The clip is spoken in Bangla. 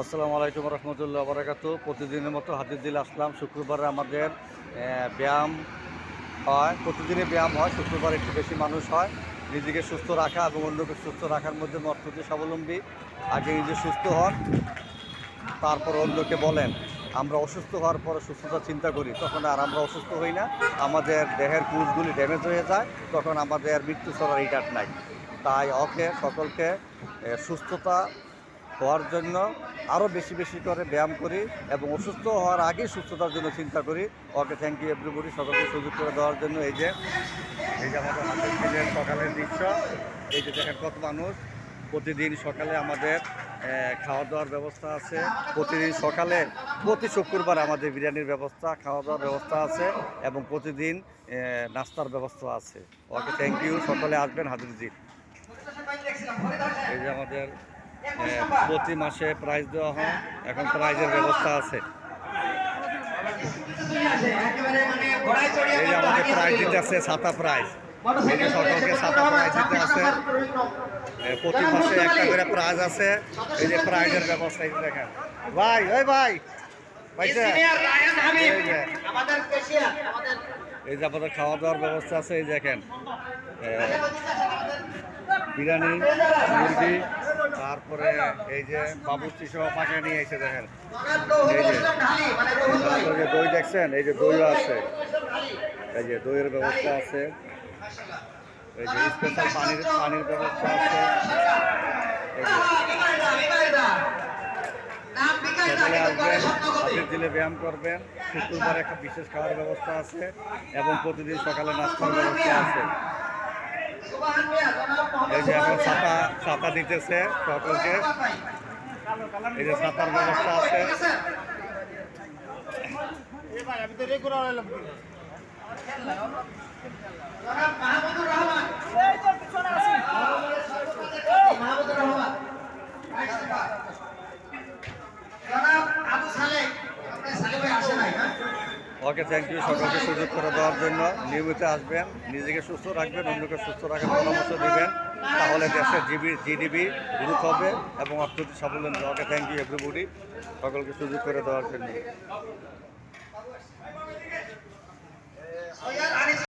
আসসালামু আলাইকুম রহমতুল্লাহ বারাকাতু। প্রতিদিনের মতো হাতিরঝিল আসলাম। শুক্রবারে আমাদের ব্যায়াম হয়, প্রতিদিনই ব্যায়াম হয়। শুক্রবার একটু বেশি মানুষ হয়। নিজেকে সুস্থ রাখা এবং অন্যকে সুস্থ রাখার মধ্যে মর্তটি স্বাবলম্বী। আগে নিজে সুস্থ হন, তারপর অন্যকে বলেন। আমরা অসুস্থ হওয়ার পরে সুস্থতা চিন্তা করি, তখন আর আমরা অসুস্থ হই না। আমাদের দেহের কোষগুলি ড্যামেজ হয়ে যায়, তখন আমাদের মৃত্যু ছাড়া রিটার্ন নাই। তাই সকলকে সুস্থতা হওয়ার জন্য আরও বেশি বেশি করে ব্যায়াম করি এবং অসুস্থ হওয়ার আগেই সুস্থতার জন্য চিন্তা করি। থ্যাংক ইউ এভরিবডি, সকলকে সুযোগ করে দেওয়ার জন্য। এই যে আমাদের হাতিরঝিলের সকালের দৃশ্য। এই যে দেখেন কত মানুষ। প্রতিদিন সকালে আমাদের খাওয়া দাওয়ার ব্যবস্থা আছে। প্রতিদিন সকালে প্রতি শুক্রবার আমাদের বিরিয়ানির ব্যবস্থা, খাওয়া দাওয়ার ব্যবস্থা আছে এবং প্রতিদিন নাস্তার ব্যবস্থা আছে। থ্যাংক ইউ, সকলে আসবেন হাতিরঝিল। এই যে আমাদের প্রতি মাসে প্রাইজ দেওয়া হয়, এখন প্রাইজের ব্যবস্থা আছে। এই যে আমাদের প্রাইজ দিতে আছে, ছাতা প্রাইজ। এই যে সকলকে ছাতা প্রাইজ দিতে আছে। প্রতি মাসে একটা করে প্রাইজ আছে। এই যে প্রাইজের ব্যবস্থা, এই দেখেন ভাই, ওই ভাই এই যে আমাদের খাওয়া দাওয়ার ব্যবস্থা আছে। এই দেখেন বিরিয়ানি, মুরগি, তারপরে এই যে বাবুর্চি সহ পাকে নিয়ে এসে দেখেন। এই যে তারপরে যে দই দেখছেন, এই যে দইও আছে। এই যে দইয়ের ব্যবস্থা আছে। এই যে স্পেশাল পানির ব্যবস্থা আছে। সকালে আসবেন, হাতিরঝিলে ব্যায়াম করবেন। শুক্রবার একটা বিশেষ খাওয়ার ব্যবস্থা আছে এবং প্রতিদিন সকালে নাস্তার ব্যবস্থা আছে। এই যে এখন ছাতা দিতেছে সকলকে। এই যে ছাতার ব্যবস্থা আছে। থ্যাংক ইউ, সকলকে সুযোগ করে দেওয়ার জন্য। নিয়মিত আসবেন, নিজেকে সুস্থ রাখবেন, অন্যকে সুস্থ রাখার পরামর্শ দিবেন, তাহলে দেশের জিডিপি গ্রোথ হবে এবং অর্থনৈতিক সাফল্য হবে। থ্যাংক ইউ এভরিবডি, সকলকে সুযোগ করে দেওয়ার জন্য।